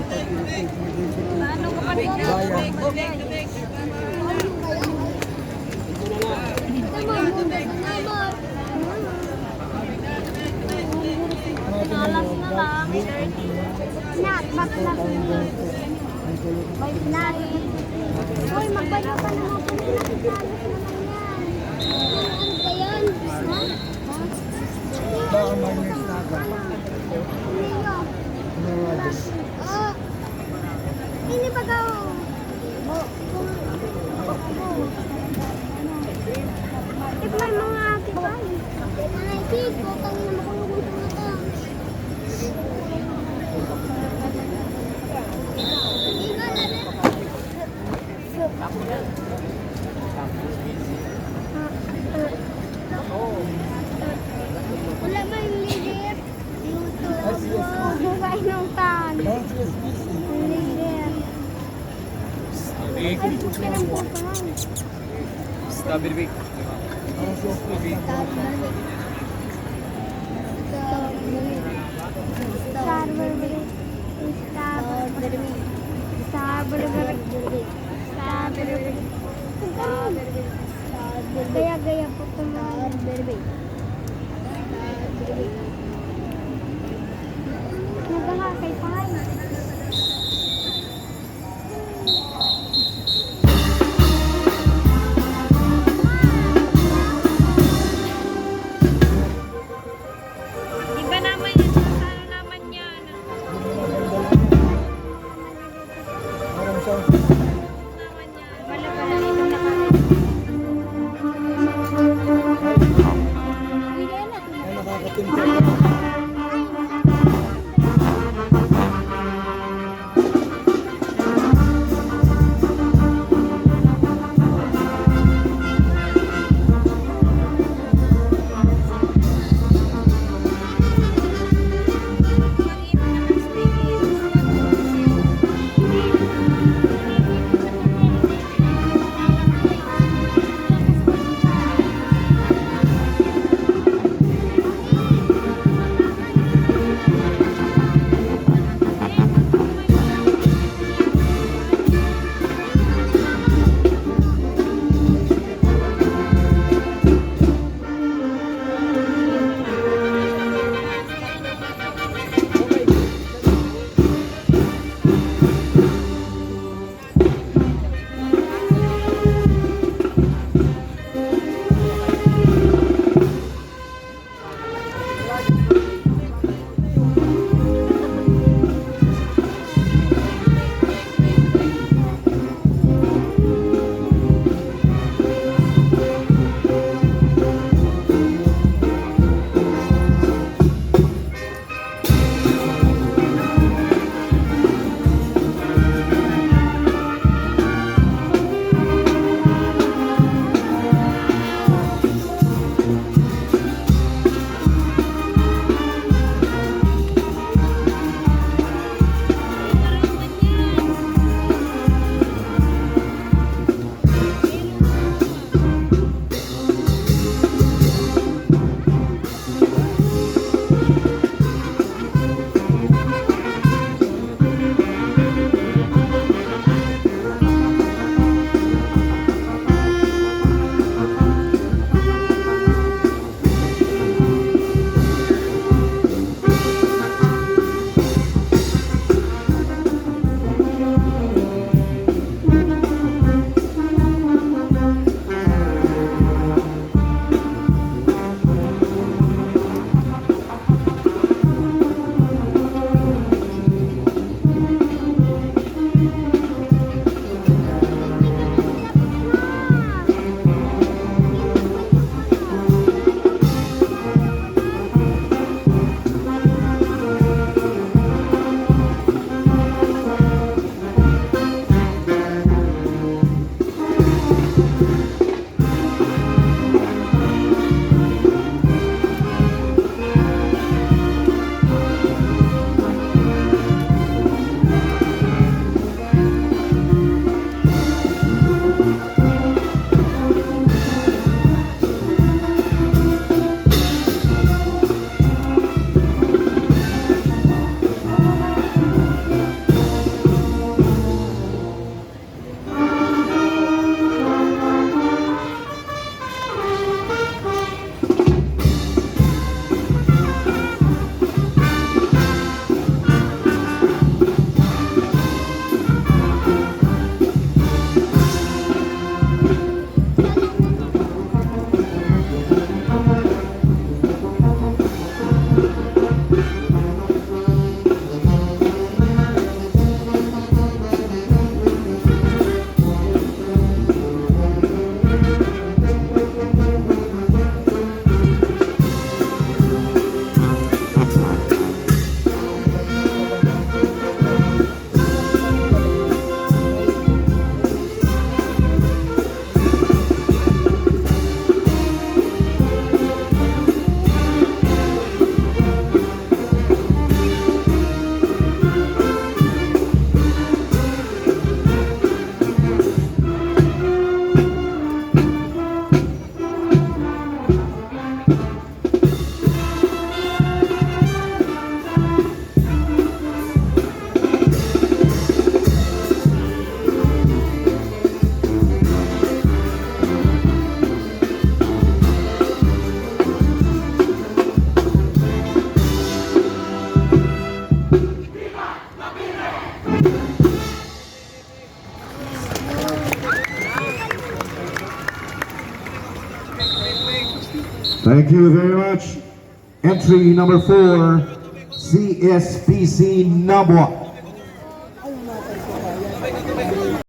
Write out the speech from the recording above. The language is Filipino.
Ano ko pa rin? Nalas na lang. Nak, bakla. Bye na rin. Hoy, magbayo ka na mga pinakisalas naman yan. Ano ba yan? Ha? Baka mag-miss na ako. Oh. Ini ba daw? May mga ate ba? Mga ipig ko, kami na makulungan sa mata. Wala ba yung leader? Luto. Kain ng tan. Leader. Ay, puti ng puto man. Strawberry bake. Gaya-gaya po tumahan. Nagkakakay pa nga. Iba naman yan. Ano naman yan? Parang sa Naman yan. Wala pala itong nakalit. ay nakakatimpa. Thank you very much. Entry number 4, CSPC Nabwa.